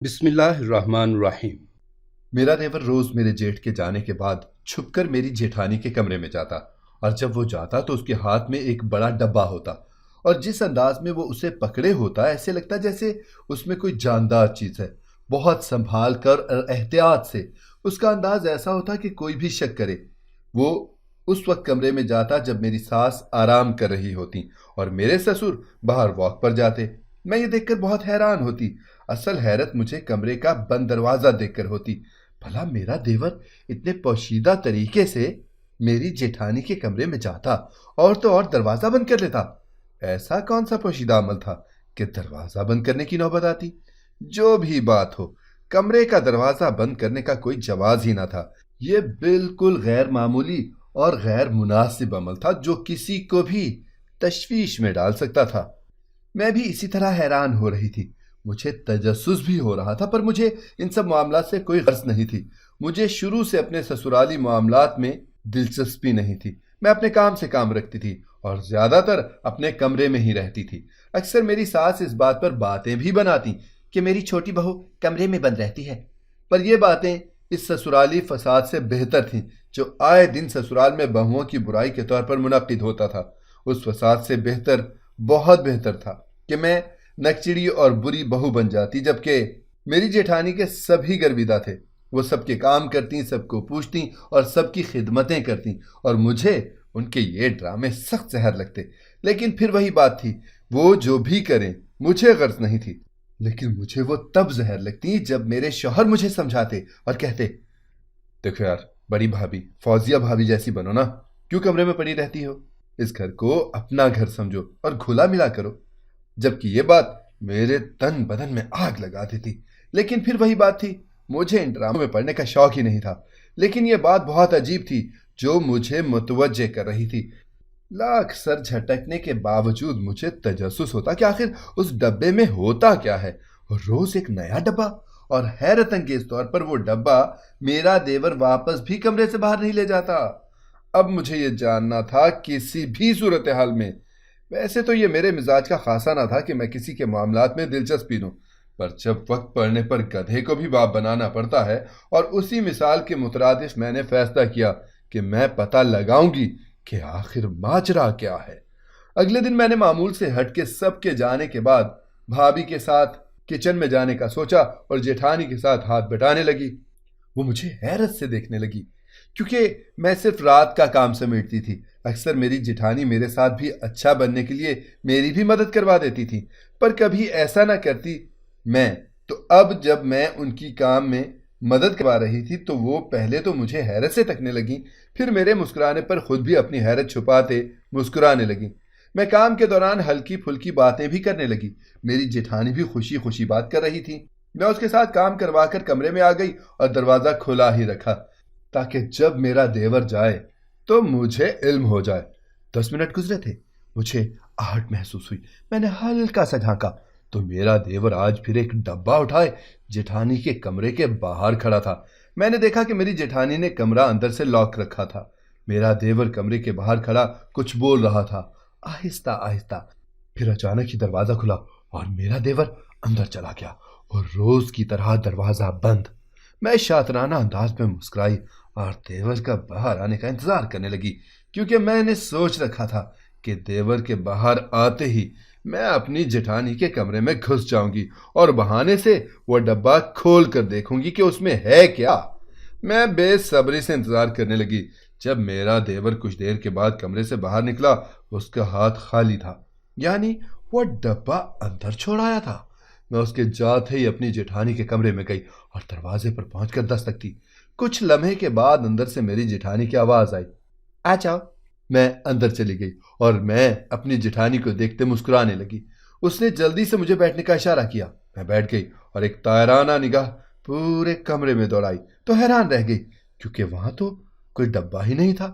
بسم اللہ الرحمن الرحیم۔ میرا دیور روز میرے جیٹھ کے جانے کے بعد چھپ کر میری جیٹھانی کے کمرے میں جاتا، اور جب وہ جاتا تو اس کے ہاتھ میں ایک بڑا ڈبہ ہوتا، اور جس انداز میں وہ اسے پکڑے ہوتا ایسے لگتا جیسے اس میں کوئی جاندار چیز ہے۔ بہت سنبھال کر اور احتیاط سے اس کا انداز ایسا ہوتا کہ کوئی بھی شک کرے۔ وہ اس وقت کمرے میں جاتا جب میری ساس آرام کر رہی ہوتی اور میرے سسر باہر واک پر جاتے۔ میں یہ دیکھ کر بہت حیران ہوتی۔ اصل حیرت مجھے کمرے کا بند دروازہ دیکھ کر ہوتی۔ بھلا میرا دیور اتنے پوشیدہ طریقے سے میری جیٹھانی کے کمرے میں جاتا اور تو اور دروازہ بند کر لیتا۔ ایسا کون سا پوشیدہ عمل تھا کہ دروازہ بند کرنے کی نوبت آتی؟ جو بھی بات ہو، کمرے کا دروازہ بند کرنے کا کوئی جواز ہی نہ تھا۔ یہ بالکل غیر معمولی اور غیر مناسب عمل تھا جو کسی کو بھی تشویش میں ڈال سکتا تھا۔ میں بھی اسی طرح حیران ہو رہی تھی۔ مجھے تجسس بھی ہو رہا تھا، پر مجھے ان سب معاملات سے کوئی غرض نہیں تھی۔ مجھے شروع سے اپنے سسرالی معاملات میں دلچسپی نہیں تھی۔ میں اپنے کام سے کام رکھتی تھی اور زیادہ تر اپنے کمرے میں ہی رہتی تھی۔ اکثر میری ساس اس بات پر باتیں بھی بناتی کہ میری چھوٹی بہو کمرے میں بند رہتی ہے، پر یہ باتیں اس سسرالی فساد سے بہتر تھیں جو آئے دن سسرال میں بہوؤں کی برائی کے طور پر منعقد ہوتا تھا۔ اس فساد سے بہتر، بہت بہتر تھا کہ میں نکچڑی اور بری بہو بن جاتی، جبکہ میری جیٹھانی کے سبھی گرویدہ تھے۔ وہ سب کے کام کرتی، سب کو پوچھتی اور سب کی خدمتیں کرتی، اور مجھے ان کے یہ ڈرامے سخت زہر لگتے۔ لیکن پھر وہی بات تھی، وہ جو بھی کریں مجھے غرض نہیں تھی، لیکن مجھے وہ تب زہر لگتی جب میرے شوہر مجھے سمجھاتے اور کہتے، دیکھو یار، بڑی بھابھی فوزیہ بھابھی جیسی بنو نا، کیوں کمرے میں پڑی رہتی ہو؟ اس گھر کو اپنا گھر سمجھو اور کھلا ملا کرو۔ جبکہ یہ بات میرے تن بدن میں آگ لگا دیتی۔ لیکن پھر وہی بات تھی، مجھے ان ڈراموں میں پڑھنے کا شوق ہی نہیں تھا۔ لیکن یہ بات بہت عجیب تھی جو مجھے متوجہ کر رہی تھی۔ لاکھ سر جھٹکنے کے باوجود مجھے تجسس ہوتا کہ آخر اس ڈبے میں ہوتا کیا ہے۔ روز ایک نیا ڈبہ، اور حیرت انگیز طور پر وہ ڈبہ میرا دیور واپس بھی کمرے سے باہر نہیں لے جاتا۔ اب مجھے یہ جاننا تھا کسی بھی صورتحال میں۔ ویسے تو یہ میرے مزاج کا خاصا نہ تھا کہ میں کسی کے معاملات میں دلچسپی لوں، پر جب وقت پڑنے پر گدھے کو بھی باپ بنانا پڑتا ہے، اور اسی مثال کے مترادف میں نے فیصلہ کیا کہ میں پتہ لگاؤں گی کہ آخر ماجرا کیا ہے۔ اگلے دن میں نے معمول سے ہٹ کے سب کے جانے کے بعد بھابھی کے ساتھ کچن میں جانے کا سوچا اور جیٹھانی کے ساتھ ہاتھ بٹانے لگی۔ وہ مجھے حیرت سے دیکھنے لگی، کیونکہ میں صرف رات کا کام سمیٹتی تھی۔ اکثر میری جیٹھانی میرے ساتھ بھی اچھا بننے کے لیے میری بھی مدد کروا دیتی تھی، پر کبھی ایسا نہ کرتی میں۔ تو اب جب میں ان کی کام میں مدد کروا رہی تھی تو وہ پہلے تو مجھے حیرت سے تکنے لگیں، پھر میرے مسکرانے پر خود بھی اپنی حیرت چھپاتے مسکرانے لگیں۔ میں کام کے دوران ہلکی پھلکی باتیں بھی کرنے لگی۔ میری جیٹھانی بھی خوشی خوشی بات کر رہی تھی۔ میں اس کے ساتھ کام کروا کر کمرے میں آ گئی اور دروازہ کھلا ہی رکھا تاکہ جب میرا دیور جائے تو مجھے علم ہو جائے۔ 10 منٹ گزرے تھے، مجھے آہٹ محسوس ہوئی۔ میں نے ہلکا سا جھانکا تو میرا دیور آج پھر ایک ڈبہ اٹھائے جیٹھانی کے کمرے کے باہر کھڑا تھا۔ میں نے دیکھا کہ میری جیٹھانی نے کمرہ اندر سے لاک رکھا تھا۔ میرا دیور کمرے کے باہر کھڑا کچھ بول رہا تھا، آہستہ آہستہ۔ پھر اچانک ہی دروازہ کھلا اور میرا دیور اندر چلا گیا، اور روز کی طرح دروازہ بند۔ میں شاطرانہ انداز میں مسکرائی اور دیور کا باہر آنے کا انتظار کرنے لگی، کیونکہ میں نے سوچ رکھا تھا کہ دیور کے باہر آتے ہی میں اپنی جیٹھانی کے کمرے میں گھس جاؤں گی اور بہانے سے وہ ڈبہ کھول کر دیکھوں گی کہ اس میں ہے کیا۔ میں بے صبری سے انتظار کرنے لگی۔ جب میرا دیور کچھ دیر کے بعد کمرے سے باہر نکلا، اس کا ہاتھ خالی تھا، یعنی وہ ڈبہ اندر چھوڑ آیا تھا۔ میں اس کے جاتے ہی اپنی جیٹھانی کے کمرے میں گئی اور دروازے پر پہنچ کر دستک دی۔ کچھ لمحے کے بعد اندر سے میری جیٹھانی کی آواز آئی، آ جاؤ۔ میں اندر چلی گئی اور میں اپنی جیٹھانی کو دیکھتے مسکرانے لگی۔ اس نے جلدی سے مجھے بیٹھنے کا اشارہ کیا۔ میں بیٹھ گئی اور ایک تائرانہ نگاہ پورے کمرے میں دوڑائی تو حیران رہ گئی، کیونکہ وہاں تو کوئی ڈبہ ہی نہیں تھا۔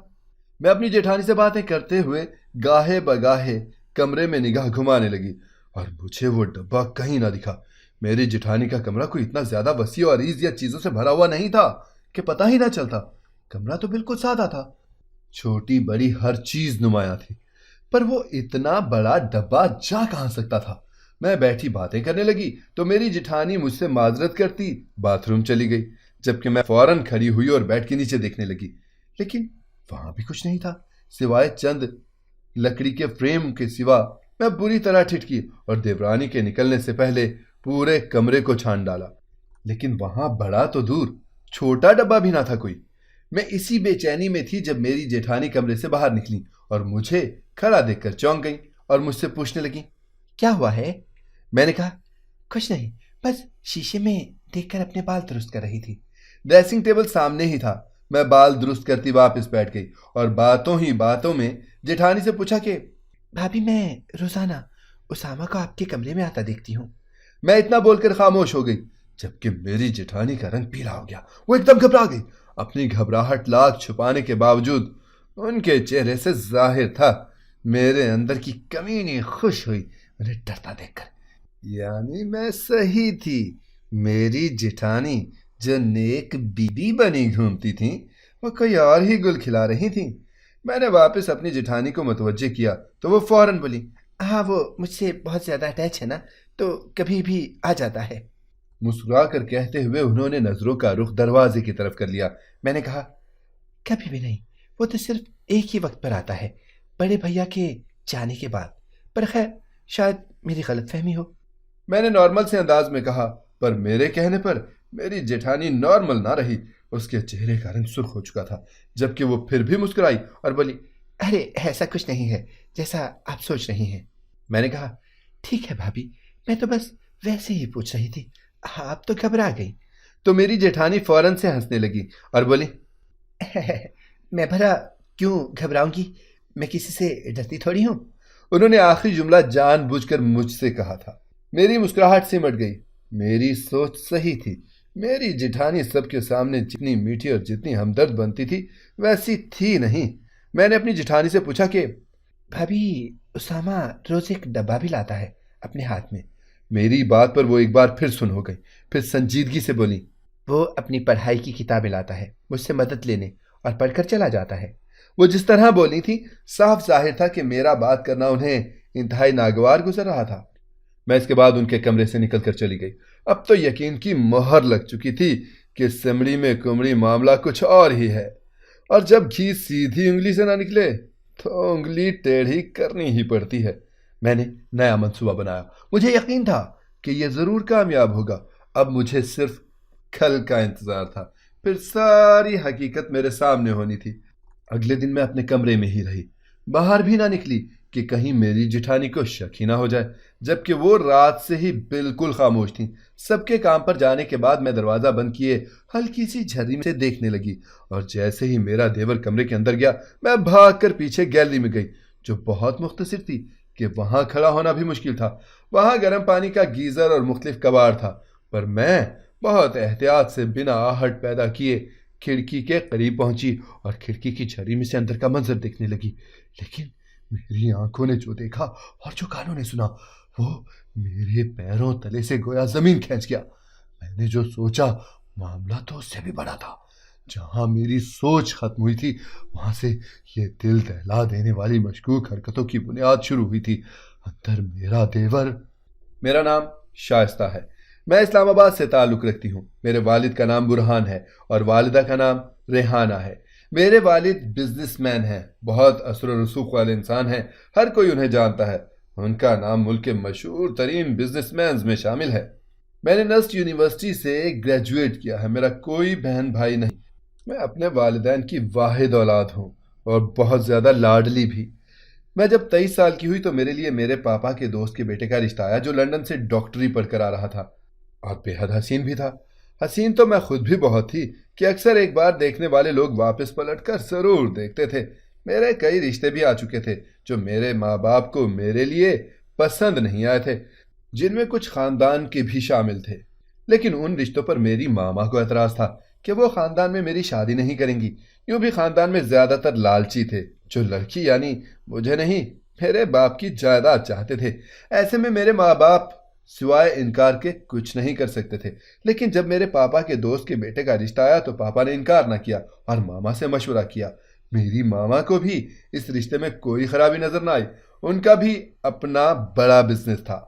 میں اپنی جیٹھانی سے باتیں کرتے ہوئے گاہے بگاہے کمرے میں نگاہ گھمانے لگی، اور مجھے وہ ڈبہ کہیں نہ دکھا۔ میری جیٹھانی کا کمرہ کوئی اتنا زیادہ وسیع اور عریض یا چیزوں سے بھرا ہوا نہیں تھا کہ پتہ ہی نہ چلتا۔ کمرہ تو بالکل سادہ تھا، چھوٹی بڑی ہر چیز نمایاں تھی، پر وہ اتنا بڑا ڈبہ جا کہاں سکتا تھا؟ میں بیٹھی باتیں کرنے لگی تو میری جٹھانی مجھ سے معذرت کرتی باتھ روم چلی گئی، جبکہ میں فوراً کھڑی ہوئی اور بیڈ کے نیچے دیکھنے لگی، لیکن وہاں بھی کچھ نہیں تھا سوائے چند لکڑی کے فریم کے سوا۔ میں بری طرح ٹھٹکی اور دیورانی کے نکلنے سے پہلے پورے کمرے کو چھان ڈالا، لیکن وہاں بڑا تو دور چھوٹا ڈبہ بھی نہ تھا کوئی۔ میں اسی بے چینی میں تھی جب میری جیٹھانی کمرے سے باہر نکلی اور مجھے کھڑا دیکھ کر چونک گئیں اور مجھ سے پوچھنے لگیں، کیا ہوا ہے؟ میں نے کہا، کچھ نہیں، بس شیشے میں دیکھ کر اپنے بال درست کر رہی تھی۔ ڈریسنگ ٹیبل سامنے ہی تھا، میں بال درست کرتی واپس بیٹھ گئی اور باتوں ہی باتوں میں جیٹھانی سے پوچھا کہ بھابھی میں روزانہ اسامہ کو آپ کے کمرے میں آتا دیکھتی ہوں۔ میں اتنا بول کر خاموش ہو گئی، جبکہ میری جیٹھانی کا رنگ پیلا ہو گیا۔ وہ ایک دم گھبرا گئی، اپنی گھبراہٹ لاکھ چھپانے کے باوجود ان کے چہرے سے ظاہر تھا میرے اندر کی کمینی خوش ہوئی انہیں ڈرتا دیکھ کر۔ یعنی میں صحیح تھی، میری جیٹھانی جو نیک بیوی بنی گھومتی تھیں وہ کوئی اور ہی گل کھلا رہی تھیں۔ میں نے واپس اپنی جیٹھانی کو متوجہ کیا تو وہ فوراً بولی، ہاں وہ مجھ سے بہت زیادہ اٹیچ ہے نا، تو کبھی بھی آ جاتا ہے۔ مسکرا کر کہتے ہوئے انہوں نے نظروں کا رخ دروازے کی طرف کر لیا۔ میں نے کہا، کبھی بھی نہیں، وہ تو صرف ایک ہی وقت پر آتا ہے، بڑے بھیا کے جانے کے بعد، پر خیر شاید میری غلط فہمی ہو۔ میں نے نارمل سے انداز میں کہا، پر میرے کہنے پر میری جیٹھانی نارمل نہ رہی، اس کے چہرے کا رنگ سرخ ہو چکا تھا، جبکہ وہ پھر بھی مسکرائی اور بولی، ارے ایسا کچھ نہیں ہے جیسا آپ سوچ رہی ہیں۔ میں نے کہا، ٹھیک ہے بھابھی، میں تو بس ویسے ہی پوچھ رہی تھی، آپ تو گھبرا گئی۔ تو میری جیٹھانی فوراً سے ہنسنے لگی اور بولی، میں بھلا کیوں گھبراؤں گی، میں کسی سے ڈرتی تھوڑی ہوں۔ انہوں نے آخری جملہ جان بوجھ کر مجھ سے کہا تھا۔ میری مسکراہٹ سمٹ گئی، میری سوچ صحیح تھی، میری جیٹھانی سب کے سامنے جتنی میٹھی اور جتنی ہمدرد بنتی تھی ویسی تھی نہیں۔ میں نے اپنی جیٹھانی سے پوچھا کہ بھابھی اسامہ روز ایک ڈبہ بھی لاتا ہے اپنے ہاتھ میں۔ میری بات پر وہ ایک بار پھر سن ہو گئی، پھر سنجیدگی سے بولی، وہ اپنی پڑھائی کی کتابیں لاتا ہے مجھ سے مدد لینے اور پڑھ کر چلا جاتا ہے۔ وہ جس طرح بولی تھی صاف ظاہر تھا کہ میرا بات کرنا انہیں انتہائی ناگوار گزر رہا تھا۔ میں اس کے بعد ان کے کمرے سے نکل کر چلی گئی۔ اب تو یقین کی مہر لگ چکی تھی کہ سمڑی میں کمڑی معاملہ کچھ اور ہی ہے، اور جب گھی سیدھی انگلی سے نہ نکلے تو انگلی ٹیڑھی کرنی ہی پڑتی ہے۔ میں نے نیا منصوبہ بنایا، مجھے یقین تھا کہ یہ ضرور کامیاب ہوگا۔ اب مجھے صرف کل کا انتظار تھا، پھر ساری حقیقت میرے سامنے ہونی تھی۔ اگلے دن میں اپنے کمرے میں ہی رہی، باہر بھی نہ نکلی کہ کہیں میری جیٹھانی کو شک ہی نہ ہو جائے، جبکہ وہ رات سے ہی بالکل خاموش تھیں۔ سب کے کام پر جانے کے بعد میں دروازہ بند کیے ہلکی سی جھری سے دیکھنے لگی، اور جیسے ہی میرا دیور کمرے کے اندر گیا میں بھاگ کر پیچھے گیلری میں گئی، جو بہت مختصر تھی کہ وہاں کھڑا ہونا بھی مشکل تھا۔ وہاں گرم پانی کا گیزر اور مختلف کباڑ تھا، پر میں بہت احتیاط سے بنا آہٹ پیدا کیے کھڑکی کے قریب پہنچی اور کھڑکی کی جھری میں سے اندر کا منظر دیکھنے لگی، لیکن میری آنکھوں نے جو دیکھا اور جو کانوں نے سنا وہ میرے پیروں تلے سے گویا زمین کھینچ گیا۔ میں نے جو سوچا معاملہ تو اس سے بھی بڑا تھا۔ جہاں میری سوچ ختم ہوئی تھی وہاں سے یہ دل دہلا دینے والی مشکوک حرکتوں کی بنیاد شروع ہوئی تھی۔ اندر میرا دیور، میرا نام شائستہ ہے، میں اسلام آباد سے تعلق رکھتی ہوں۔ میرے والد کا نام برہان ہے اور والدہ کا نام ریحانہ ہے۔ میرے والد بزنس مین ہیں، بہت اثر و رسوخ والے انسان ہیں، ہر کوئی انہیں جانتا ہے۔ ان کا نام ملک کے مشہور ترین بزنس مینز میں شامل ہے۔ میں نے نسٹ یونیورسٹی سے گریجویٹ کیا ہے، میرا کوئی بہن بھائی نہیں۔ میں اپنے والدین کی واحد اولاد ہوں اور بہت زیادہ لاڈلی بھی۔ میں جب 23 سال کی ہوئی تو میرے لیے میرے پاپا کے دوست کے بیٹے کا رشتہ آیا جو لندن سے ڈاکٹری پڑھ کر آ رہا تھا، اور بے حد حسین بھی تھا۔ حسین تو میں خود بھی بہت تھی کہ اکثر ایک بار دیکھنے والے لوگ واپس پلٹ کر ضرور دیکھتے تھے۔ میرے کئی رشتے بھی آ چکے تھے جو میرے ماں باپ کو میرے لیے پسند نہیں آئے تھے، جن میں کچھ خاندان کے بھی شامل تھے، لیکن ان رشتوں پر میری ماما کو اعتراض تھا کہ وہ خاندان میں میری شادی نہیں کریں گی۔ یوں بھی خاندان میں زیادہ تر لالچی تھے جو لڑکی یعنی مجھے نہیں میرے باپ کی جائیداد چاہتے تھے۔ ایسے میں میرے ماں باپ سوائے انکار کے کچھ نہیں کر سکتے تھے، لیکن جب میرے پاپا کے دوست کے بیٹے کا رشتہ آیا تو پاپا نے انکار نہ کیا اور ماما سے مشورہ کیا۔ میری ماما کو بھی اس رشتے میں کوئی خرابی نظر نہ آئی، ان کا بھی اپنا بڑا بزنس تھا۔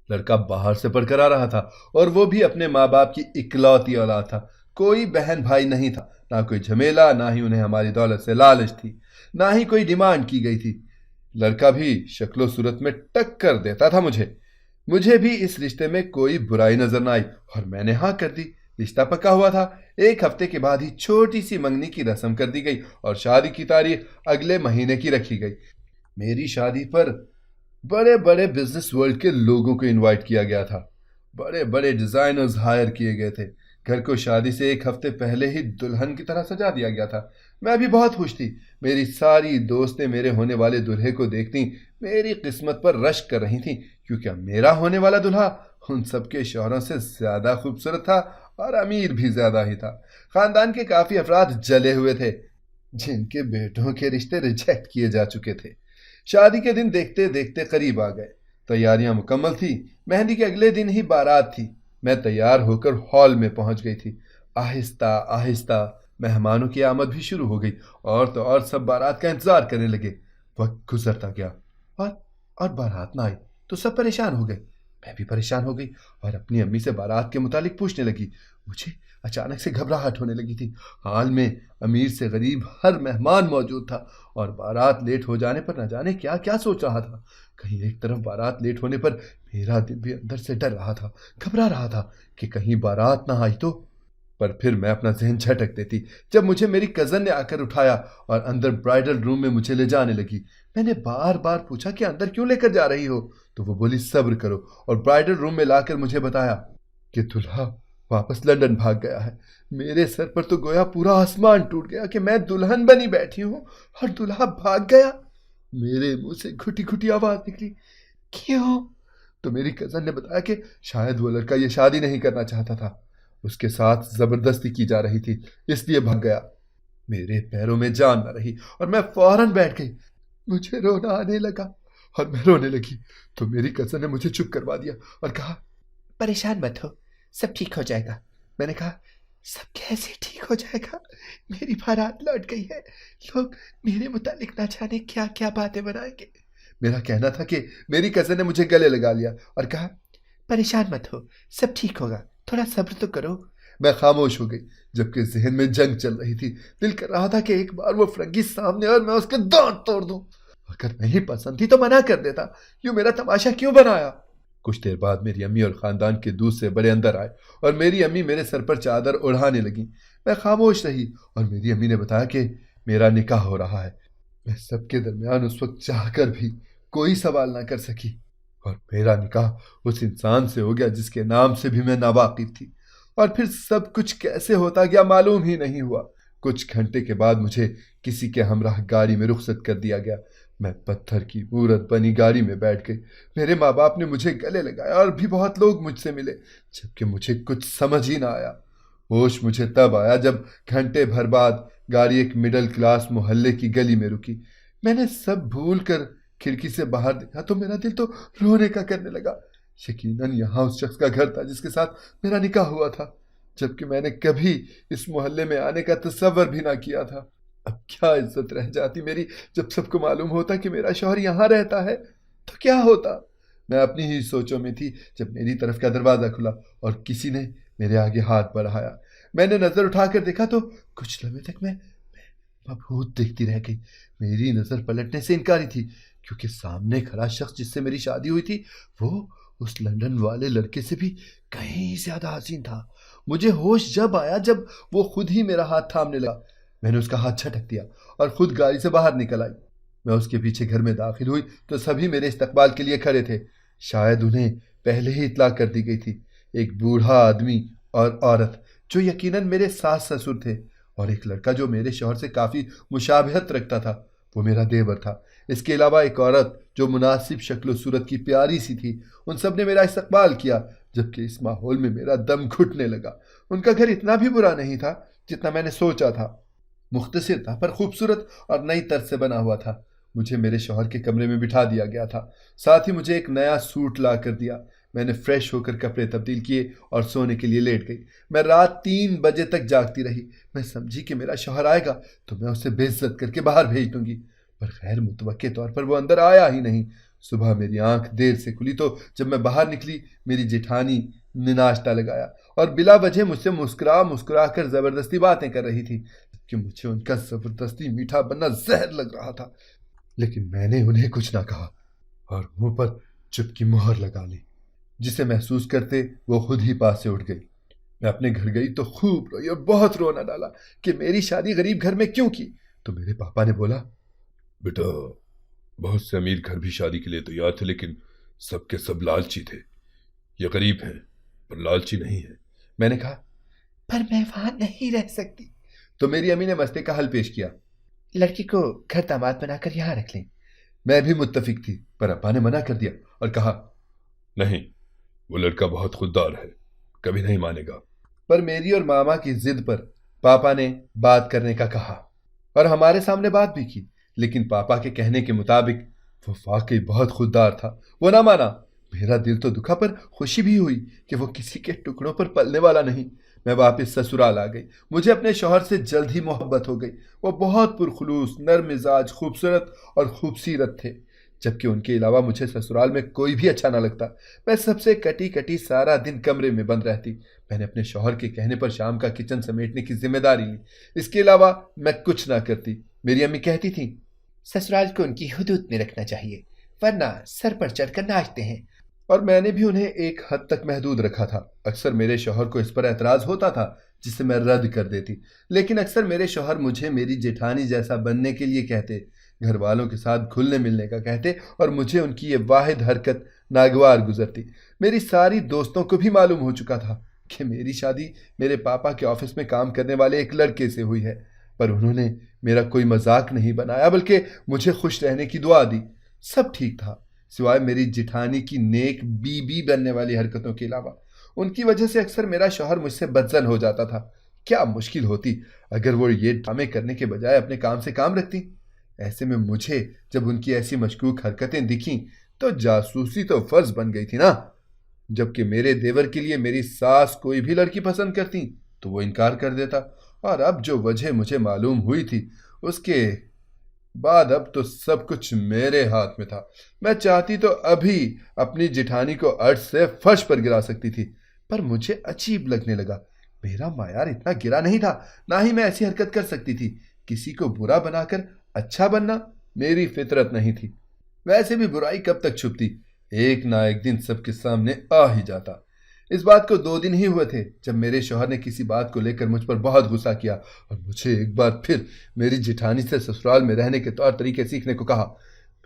لڑکا باہر سے پڑھ کر آ رہا تھا اور وہ بھی اپنے ماں باپ کی اکلوتی اولاد تھا۔ کوئی بہن بھائی نہیں تھا، نہ کوئی جھمیلا، نہ ہی انہیں ہماری دولت سے لالچ تھی، نہ ہی کوئی ڈیمانڈ کی گئی تھی۔ لڑکا بھی شکل و صورت میں ٹکر دیتا تھا مجھے بھی اس رشتے میں کوئی برائی نظر نہ آئی اور میں نے ہاں کر دی۔ رشتہ پکا ہوا تھا۔ ایک ہفتے کے بعد ہی چھوٹی سی منگنی کی رسم کر دی گئی اور شادی کی تاریخ اگلے مہینے کی رکھی گئی۔ میری شادی پر بڑے بڑے بزنس ورلڈ کے لوگوں کو انوائٹ کیا گیا تھا۔ بڑے بڑے ڈیزائنرز ہائر کیے گئے تھے۔ گھر کو شادی سے ایک ہفتے پہلے ہی دلہن کی طرح سجا دیا گیا تھا۔ میں بھی بہت خوش تھی۔ میری ساری دوستیں میرے ہونے والے دلہے کو دیکھتی میری قسمت پر رشک کر رہی تھیں، کیونکہ میرا ہونے والا دلہا ان سب کے شوہروں سے زیادہ خوبصورت تھا اور امیر بھی زیادہ ہی تھا۔ خاندان کے کافی افراد جلے ہوئے تھے جن کے بیٹوں کے رشتے ریجیکٹ کیے جا چکے تھے۔ شادی کے دن دیکھتے دیکھتے قریب آ گئے۔ تیاریاں مکمل تھی۔ مہندی کے اگلے دن ہی بارات تھی۔ میں تیار ہو کر ہال میں پہنچ گئی تھی۔ آہستہ آہستہ مہمانوں کی آمد بھی شروع ہو گئی اور تو اور سب بارات کا انتظار کرنے لگے۔ وقت گزرتا گیا اور بارات نہ آئی تو سب پریشان ہو گئے۔ میں بھی پریشان ہو گئی اور اپنی امی سے بارات کے متعلق پوچھنے لگی۔ مجھے اچانک سے گھبراہٹ ہونے لگی تھی۔ حال میں امیر سے غریب ہر مہمان موجود تھا اور بارات لیٹ ہو جانے پر نہ جانے کیا کیا سوچ رہا تھا۔ کہیں ایک طرف بارات لیٹ ہونے پر میرا دل بھی اندر سے ڈر رہا تھا، گھبرا رہا تھا کہ کہیں بارات نہ آئی تو۔ پر پھر میں اپنا ذہن جھٹک دیتی جب مجھے میری کزن نے آ کر اٹھایا اور اندر برائڈل روم میں مجھے لے جانے لگی۔ میں نے بار بار پوچھا کہ اندر کیوں لے کر جا رہی ہو، تو وہ بولی صبر کرو، اور برائڈل روم میں لا کر مجھے بتایا کہ دلہا واپس لندن بھاگ گیا ہے۔ میرے سر پر تو گویا پورا آسمان ٹوٹ گیا کہ میں دلہن بنی بیٹھی ہوں اور دلہا بھاگ گیا۔ میرے منہ سے گھٹی گھٹی آواز نکلی، کیوں؟ تو میری کزن نے بتایا کہ شاید وہ لڑکا یہ شادی نہیں کرنا چاہتا تھا، اس کے ساتھ زبردستی کی جا رہی تھی، اس لیے بھاگ گیا۔ میرے پیروں میں جان نہ رہی اور میں فوراً بیٹھ گئی۔ مجھے رونا آنے لگا اور میں رونے لگی تو میری کزن نے مجھے چپ کروا دیا اور کہا، پریشان مت ہو، سب ٹھیک ہو جائے گا۔ میں نے کہا، سب کیسے ٹھیک ہو جائے گا؟ میری بارات لوٹ گئی ہے، لوگ میرے متعلق نہ جانے کیا کیا باتیں بنائیں گے۔ میرا کہنا تھا کہ میری کزن نے مجھے گلے لگا لیا اور کہا، پریشان مت ہو، سب ٹھیک ہوگا، تھوڑا صبر تو کرو۔ میں خاموش ہو گئی جبکہ ذہن میں جنگ چل رہی تھی۔ دل کر رہا تھا کہ ایک بار وہ فرنگی سامنے اور میں اس کے دانت توڑ دوں۔ اگر نہیں پسند تھی تو منع کر دیتا، یوں میرا تماشا کیوں بنایا؟ کچھ دیر بعد میری امی اور خاندان کے دوسرے بڑے اندر آئے اور میری امی میرے سر پر چادر اڑانے لگیں۔ میں خاموش رہی اور میری امی نے بتایا کہ میرا نکاح ہو رہا ہے۔ میں سب کے درمیان اس وقت چاہ کر بھی کوئی سوال نہ کر سکی اور میرا نکاح اس انسان سے ہو گیا جس کے نام سے بھی میں ناواقف تھی، اور پھر سب کچھ کیسے ہوتا گیا معلوم ہی نہیں ہوا۔ کچھ گھنٹے کے بعد مجھے کسی کے ہمراہ گاڑی میں رخصت کر دیا گیا۔ میں پتھر کی مورت بنی گاڑی میں بیٹھ گئی۔ میرے ماں باپ نے مجھے گلے لگایا اور بھی بہت لوگ مجھ سے ملے، جبکہ مجھے کچھ سمجھ ہی نہ آیا۔ ہوش مجھے تب آیا جب گھنٹے بھر بعد گاڑی ایک مڈل کلاس محلے کی گلی میں رکی۔ میں نے سب بھول کر کھڑکی سے باہر دیکھا تو میرا دل تو رونے کا کرنے لگا۔ یقیناً یہاں اس شخص کا گھر تھا جس کے ساتھ میرا نکاح ہوا تھا، جبکہ میں نے کبھی اس محلے میں آنے کا تصور بھی نہ کیا تھا۔ اب کیا عزت رہ جاتی میری جب سب کو معلوم ہوتا کہ میرا شوہر یہاں رہتا ہے؟ تو کیا ہوتا؟ میں اپنی ہی سوچوں میں تھی جب میری طرف کا دروازہ کھلا اور کسی نے میرے آگے ہاتھ بڑھایا۔ میں نے نظر اٹھا کر دیکھا تو کچھ لمحے تک میں مبہوت دیکھتی رہ گئی۔ میری نظر پلٹنے سے انکاری تھی کیونکہ سامنے کھڑا شخص جس سے میری شادی ہوئی تھی وہ اس لندن والے لڑکے سے بھی کہیں زیادہ حسین تھا۔ مجھے ہوش جب آیا جب وہ خود ہی میرا ہاتھ تھامنے لگا۔ میں نے اس کا ہاتھ جھٹک دیا اور خود گاڑی سے باہر نکل آئی۔ میں اس کے پیچھے گھر میں داخل ہوئی تو سبھی میرے استقبال کے لیے کھڑے تھے۔ شاید انہیں پہلے ہی اطلاع کر دی گئی تھی۔ ایک بوڑھا آدمی اور عورت جو یقیناً میرے ساس سسر تھے، اور ایک لڑکا جو میرے شوہر سے کافی مشابہت رکھتا تھا، وہ میرا دیور تھا۔ اس کے علاوہ ایک عورت جو مناسب شکل و صورت کی پیاری سی تھی۔ ان سب نے میرا استقبال کیا، جبکہ اس ماحول میں میرا دم گھٹنے لگا۔ ان کا گھر اتنا بھی برا نہیں تھا جتنا میں نے سوچا تھا۔ مختصر تھا پر خوبصورت اور نئی طرز سے بنا ہوا تھا۔ مجھے میرے شوہر کے کمرے میں بٹھا دیا گیا تھا، ساتھ ہی مجھے ایک نیا سوٹ لا کر دیا۔ میں نے فریش ہو کر کپڑے تبدیل کیے اور سونے کے لیے لیٹ گئی۔ میں رات 3 بجے تک جاگتی رہی۔ میں سمجھی کہ میرا شوہر آئے گا تو میں اسے بے عزت کر کے باہر بھیج دوں گی، پر غیر متوقع طور پر وہ اندر آیا ہی نہیں۔ صبح میری آنکھ دیر سے کھلی تو جب میں باہر نکلی میری جیٹھانی نے ناشتہ لگایا اور بلا وجہ مجھ سے مسکرا کر زبردستی باتیں کر رہی تھی کہ مجھے ان کا زبردستی میٹھا بننا زہر لگ رہا تھا، لیکن میں نے انہیں کچھ نہ کہا اور منہ پر چپ کی مہر لگا لی۔ جسے محسوس کرتے وہ خود ہی پاس سے اٹھ گئی۔ میں اپنے گھر گئی تو خوب روئی اور بہت رونا ڈالا کہ میری شادی غریب گھر میں کیوں کی۔ تو میرے پاپا نے بولا، بیٹا، بہت سے امیر گھر بھی شادی کے لیے تیار تھے، لیکن سب کے سب لالچی تھے۔ یہ غریب ہیں پر لالچی نہیں ہے۔ میں نے کہا، پر میں وہاں نہیں رہ سکتی۔ تو میری امی نے مسئلے کا حل پیش کیا، لڑکی کو گھر داماد بنا کر یہاں رکھ لیں۔ میں بھی متفق تھی پر ابا نے منع کر دیا اور کہا، نہیں، وہ لڑکا بہت خوددار ہے، کبھی نہیں مانے گا۔ پر میری اور ماما کی ضد پر پاپا نے بات کرنے کا کہا اور ہمارے سامنے بات بھی کی، لیکن پاپا کے کہنے کے مطابق وہ واقعی بہت خوددار تھا۔ وہ نہ مانا۔ میرا دل تو دکھا پر خوشی بھی ہوئی کہ وہ کسی کے ٹکڑوں پر پلنے والا نہیں۔ میں واپس سسرال آ گئی۔ مجھے اپنے شوہر سے جلد ہی محبت ہو گئی۔ وہ بہت پرخلوص، نرم مزاج، خوبصورت اور خوبصیرت تھے، جبکہ ان کے علاوہ مجھے سسرال میں کوئی بھی اچھا نہ لگتا۔ میں سب سے کٹی سارا دن کمرے میں بند رہتی۔ میں نے اپنے شوہر کے کہنے پر شام کا کچن سمیٹنے کی ذمہ داری لی، اس کے علاوہ میں کچھ نہ کرتی۔ میری امی کہتی تھیں، سسرال کو ان کی حدود میں رکھنا چاہیے ورنہ سر پر چڑھ کر ناچتے ہیں، اور میں نے بھی انہیں ایک حد تک محدود رکھا تھا۔ اکثر میرے شوہر کو اس پر اعتراض ہوتا تھا جسے میں رد کر دیتی، لیکن اکثر میرے شوہر مجھے میری جیٹھانی جیسا بننے کے لیے کہتے، گھر والوں کے ساتھ گھلنے ملنے کا کہتے، اور مجھے ان کی یہ واحد حرکت ناگوار گزرتی۔ میری ساری دوستوں کو بھی معلوم ہو چکا تھا کہ میری شادی میرے پاپا کے آفس میں کام کرنے والے ایک لڑکے سے ہوئی ہے، پر انہوں نے میرا کوئی مذاق نہیں بنایا بلکہ مجھے خوش رہنے کی دعا دی۔ سب ٹھیک تھا سوائے میری جیٹھانی کی نیک بی بی بننے والی حرکتوں کے علاوہ۔ ان کی وجہ سے اکثر میرا شوہر مجھ سے بدزن ہو جاتا تھا۔ کیا مشکل ہوتی اگر وہ یہ ڈرامے کرنے کے بجائے اپنے کام سے کام رکھتی۔ ایسے میں مجھے جب ان کی ایسی مشکوک حرکتیں دکھیں تو جاسوسی تو فرض بن گئی تھی نا۔ جبکہ میرے دیور کے لیے میری ساس کوئی بھی لڑکی پسند کرتی تو وہ انکار کر دیتا، اور اب جو وجہ مجھے معلوم ہوئی تھی اس کے بعد اب تو سب کچھ میرے ہاتھ میں تھا۔ میں چاہتی تو ابھی اپنی جیٹھانی کو ارض سے فرش پر گرا سکتی تھی، پر مجھے عجیب لگنے لگا۔ میرا معیار اتنا گرا نہیں تھا، نہ ہی میں ایسی حرکت کر سکتی تھی۔ کسی کو برا بنا کر اچھا بننا میری فطرت نہیں تھی۔ ویسے بھی برائی کب تک چھپتی، ایک نہ ایک دن سب کے سامنے آ ہی جاتا۔ اس بات کو 2 دن ہی ہوئے تھے جب میرے شوہر نے کسی بات کو لے کر مجھ پر بہت غصہ کیا اور مجھے ایک بار پھر میری جیٹھانی سے سسرال میں رہنے کے طور طریقے سیکھنے کو کہا۔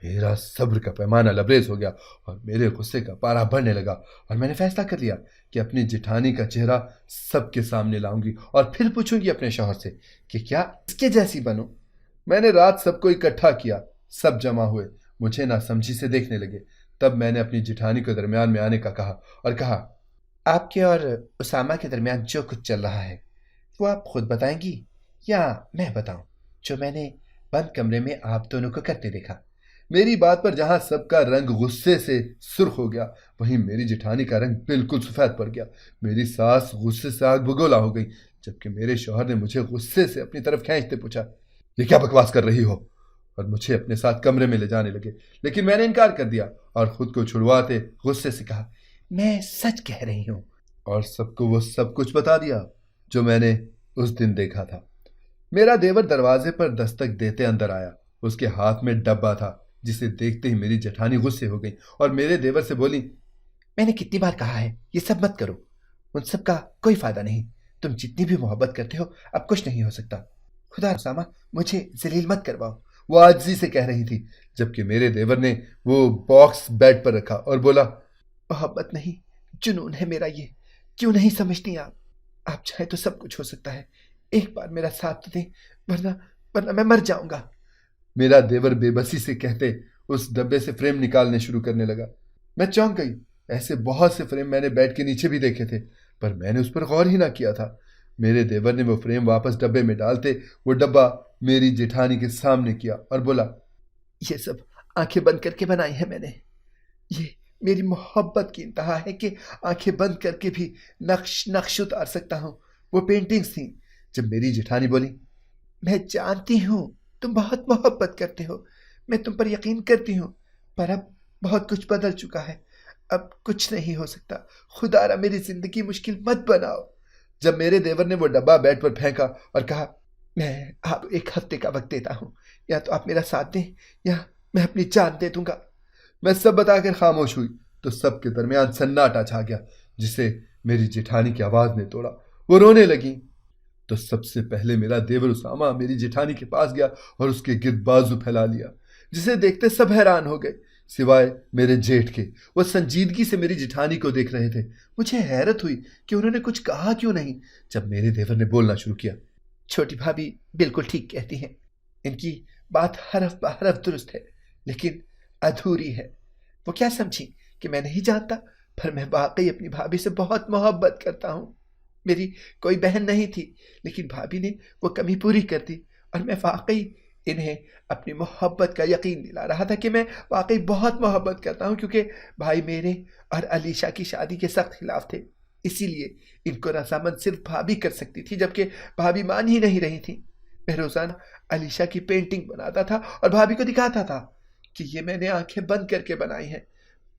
میرا صبر کا پیمانہ لبریز ہو گیا اور میرے غصے کا پارا بڑھنے لگا، اور میں نے فیصلہ کر لیا کہ اپنی جیٹھانی کا چہرہ سب کے سامنے لاؤں گی اور پھر پوچھوں گی اپنے شوہر سے کہ کیا اس کے جیسی بنوں۔ میں نے رات سب کو اکٹھا کیا، سب جمع ہوئے، مجھے نہ سمجھی سے دیکھنے لگے۔ تب میں نے اپنی جیٹھانی کو درمیان میں آنے کا کہا اور کہا، آپ کے اور اسامہ کے درمیان جو کچھ چل رہا ہے وہ آپ خود بتائیں گی یا میں بتاؤں، جو میں نے بند کمرے میں آپ دونوں کو کرتے دیکھا۔ میری بات پر جہاں سب کا رنگ غصے سے سرخ ہو گیا، وہیں میری جیٹھانی کا رنگ بالکل سفید پڑ گیا۔ میری ساس غصے سے آگ بگولا ہو گئی، جبکہ میرے شوہر نے مجھے غصے سے اپنی طرف کھینچتے پوچھا، یہ کیا بکواس کر رہی ہو، اور مجھے اپنے ساتھ کمرے میں لے جانے لگے، لیکن میں نے انکار کر دیا اور خود کو چھڑواتے غصے سے کہا، میں سچ کہہ رہی ہوں، اور سب کو وہ سب کچھ بتا دیا جو میں نے اس دن دیکھا تھا۔ میرا دیور دروازے پر دستک دیتے اندر آیا۔ اس کے ہاتھ میں ڈبہ تھا، جسے دیکھتے ہی میری جیٹھانی غصے ہو گئی اور میرے دیور سے بولی، میں نے کتنی بار کہا ہے یہ سب مت کرو، ان سب کا کوئی فائدہ نہیں، تم جتنی بھی محبت کرتے ہو اب کچھ نہیں ہو سکتا، خدا اسامہ مجھے ذلیل مت کرواؤ، وہ عاجزی سے کہہ رہی تھی، جبکہ میرے دیور نے وہ باکس بیڈ پر رکھا اور بولا، محبت نہیں جنون ہے میرا یہ، کیوں نہیں سمجھتی آپ چاہیں تو سب کچھ ہو سکتا ہے، ایک بار میرا ساتھ تو دیں ورنہ میں مر جاؤں گا۔ میرا دیور بے بسی سے کہتے اس ڈبے سے فریم نکالنے شروع کرنے لگا۔ میں چونک گئی، ایسے بہت سے فریم میں نے بیڈ کے نیچے بھی دیکھے تھے، پر میں نے اس پر غور ہی نہ کیا تھا۔ میرے دیور نے وہ فریم واپس ڈبے میں ڈالتے وہ ڈبہ میری جیٹھانی کے سامنے کیا اور بولا، یہ سب آنکھیں بند کر کے بنائی ہے میں نے، یہ میری محبت کی انتہا ہے کہ آنکھیں بند کر کے بھی نقش اتار سکتا ہوں، وہ پینٹنگز تھیں۔ جب میری جیٹھانی بولی، میں جانتی ہوں تم بہت محبت کرتے ہو، میں تم پر یقین کرتی ہوں، پر اب بہت کچھ بدل چکا ہے، اب کچھ نہیں ہو سکتا، خدا را میری زندگی مشکل مت بناؤ۔ جب میرے دیور نے وہ ڈبہ بیڈ پر پھینکا اور کہا میں آپ 1 ہفتے کا وقت دیتا ہوں، یا تو آپ میرا ساتھ دیں یا میں اپنی جان دے دوں گا، میں سب بتا کر خاموش ہوئی تو سب کے درمیان سناٹا چھا گیا جسے میری جیٹھانی کی آواز نے توڑا۔ وہ رونے لگی تو سب سے پہلے میرا دیور اسامہ میری جیٹھانی کے پاس گیا اور اس کے گرد بازو پھیلا لیا، جسے دیکھتے سب حیران ہو گئے سوائے میرے جیٹھ کے۔ وہ سنجیدگی سے میری جیٹھانی کو دیکھ رہے تھے۔ مجھے حیرت ہوئی کہ انہوں نے کچھ کہا کیوں نہیں۔ جب میرے دیور نے بولنا شروع کیا، چھوٹی بھابھی بالکل ٹھیک کہتی ہیں، ان کی بات حرف بحرف درست ہے لیکن ادھوری ہے۔ وہ کیا سمجھی کہ میں نہیں جانتا، پر میں واقعی اپنی بھابھی سے بہت محبت کرتا ہوں۔ میری کوئی بہن نہیں تھی لیکن بھابھی نے وہ کمی پوری کر دی، اور میں واقعی انہیں اپنی محبت کا یقین دلا رہا تھا کہ میں واقعی بہت محبت کرتا ہوں، کیونکہ بھائی میرے اور علیشہ کی شادی کے سخت خلاف تھے، اسی لیے ان کو رضامند صرف بھابھی کر سکتی تھی، جبکہ بھابھی مان ہی نہیں رہی تھی۔ میں روزانہ علیشہ کی پینٹنگ بناتا تھا اور بھابھی کو دکھاتا تھا کہ یہ میں نے آنکھیں بند کر کے بنائی ہیں۔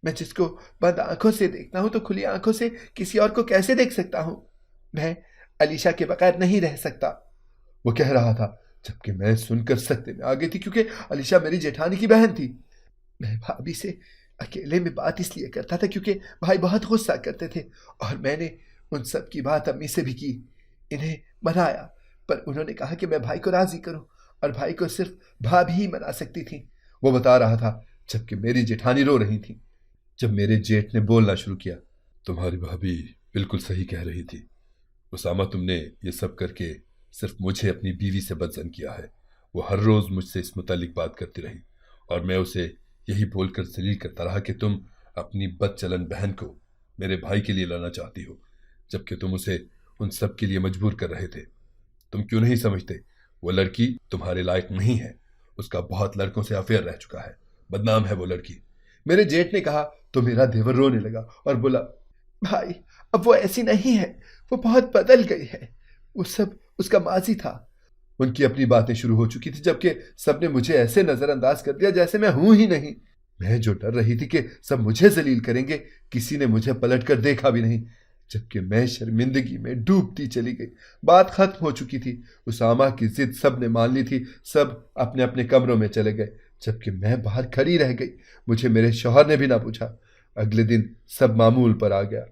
میں جس کو بند آنکھوں سے دیکھتا ہوں تو کھلی آنکھوں سے کسی اور کو کیسے دیکھ سکتا ہوں؟ میں علیشہ کے بغیر نہیں رہ سکتا، وہ کہہ رہا تھا، جبکہ میں سن کر سکتے میں آگے تھی کیونکہ علیشہ میری جیٹھانی کی بہن تھی۔ میں بھابھی سے اکیلے میں بات اس لیے کرتا تھا کیونکہ بھائی بہت غصہ کرتے تھے، اور میں نے ان سب کی بات امی سے بھی کی، انہیں منایا، پر انہوں نے کہا کہ میں بھائی کو راضی کروں، اور بھائی کو صرف بھابھی ہی منا سکتی تھی۔ وہ بتا رہا تھا جبکہ میری جیٹھانی رو رہی تھی۔ جب میرے جیٹھ نے بولنا شروع کیا، تمہاری بھابھی بالکل صحیح کہہ رہی تھی اسامہ، تم نے یہ سب کر کے صرف مجھے اپنی بیوی سے بدظن کیا ہے۔ وہ ہر روز مجھ سے اس متعلق بات کرتی رہی اور میں اسے یہی بول کر ذلیل کرتا رہا کہ تم اپنی بد چلن بہن کو میرے بھائی کے لیے لانا چاہتی ہو، جبکہ تم اسے ان سب کے لیے مجبور کر رہے تھے۔ تم کیوں نہیں سمجھتے وہ لڑکی تمہارے لائق نہیں ہے، اس کا بہت لڑکوں سے افیئر رہ چکا ہے، بدنام ہے وہ لڑکی۔ میرے جیٹھ نے کہا تو میرا دیور رونے لگا اور بولا، بھائی اب وہ ایسی نہیں ہے، وہ بہت بدل گئی ہے، وہ سب اس کا ماضی تھا۔ ان کی اپنی باتیں شروع ہو چکی تھی جبکہ سب نے مجھے ایسے نظر انداز کر دیا جیسے میں ہوں ہی نہیں۔ میں جو ڈر رہی تھی کہ سب مجھے ذلیل کریں گے، کسی نے مجھے پلٹ کر دیکھا بھی نہیں، جبکہ میں شرمندگی میں ڈوبتی چلی گئی۔ بات ختم ہو چکی تھی، اسامہ کی ضد سب نے مان لی تھی، سب اپنے اپنے کمروں میں چلے گئے، جبکہ میں باہر کھڑی رہ گئی۔ مجھے میرے شوہر نے بھی نہ پوچھا۔ اگلے دن سب معمول پر آ گیا،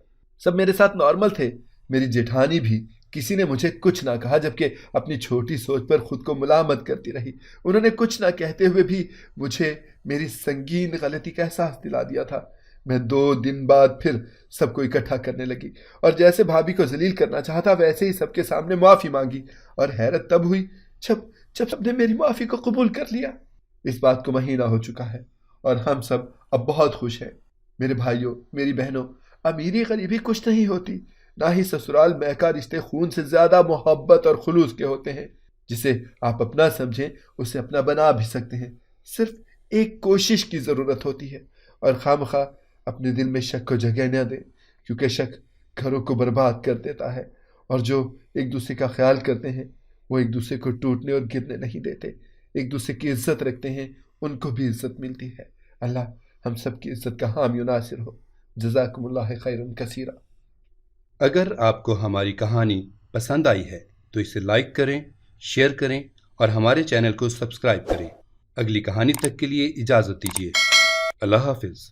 سب میرے ساتھ نارمل تھے، میری جیٹھانی بھی، کسی نے مجھے کچھ نہ کہا جبکہ اپنی چھوٹی سوچ پر خود کو ملامت کرتی رہی۔ انہوں نے کچھ نہ کہتے ہوئے بھی مجھے میری سنگین غلطی کا احساس دلا دیا تھا۔ میں 2 دن بعد پھر سب کو اکٹھا کرنے لگی اور جیسے بھابھی کو ذلیل کرنا چاہتا ویسے ہی سب کے سامنے معافی مانگی، اور حیرت تب ہوئی جب سب نے میری معافی کو قبول کر لیا۔ اس بات کو مہینہ ہو چکا ہے اور ہم سب اب بہت خوش ہیں۔ میرے بھائیوں، میری بہنوں، امیری غریبی کچھ نہیں ہوتی، نہ ہی سسرال میکا رشتے خون سے زیادہ محبت اور خلوص کے ہوتے ہیں۔ جسے آپ اپنا سمجھیں اسے اپنا بنا بھی سکتے ہیں، صرف ایک کوشش کی ضرورت ہوتی ہے، اور خواہ اپنے دل میں شک کو جگہ نہ دیں، کیونکہ شک گھروں کو برباد کر دیتا ہے، اور جو ایک دوسرے کا خیال کرتے ہیں وہ ایک دوسرے کو ٹوٹنے اور گرنے نہیں دیتے، ایک دوسرے کی عزت رکھتے ہیں، ان کو بھی عزت ملتی ہے۔ اللہ ہم سب کی عزت کا حامی و ناصر ہو۔ جزاکم اللہ خیرا کثیرا۔ اگر آپ کو ہماری کہانی پسند آئی ہے تو اسے لائک کریں، شیئر کریں اور ہمارے چینل کو سبسکرائب کریں۔ اگلی کہانی تک کے لیے اجازت دیجیے۔ اللہ حافظ۔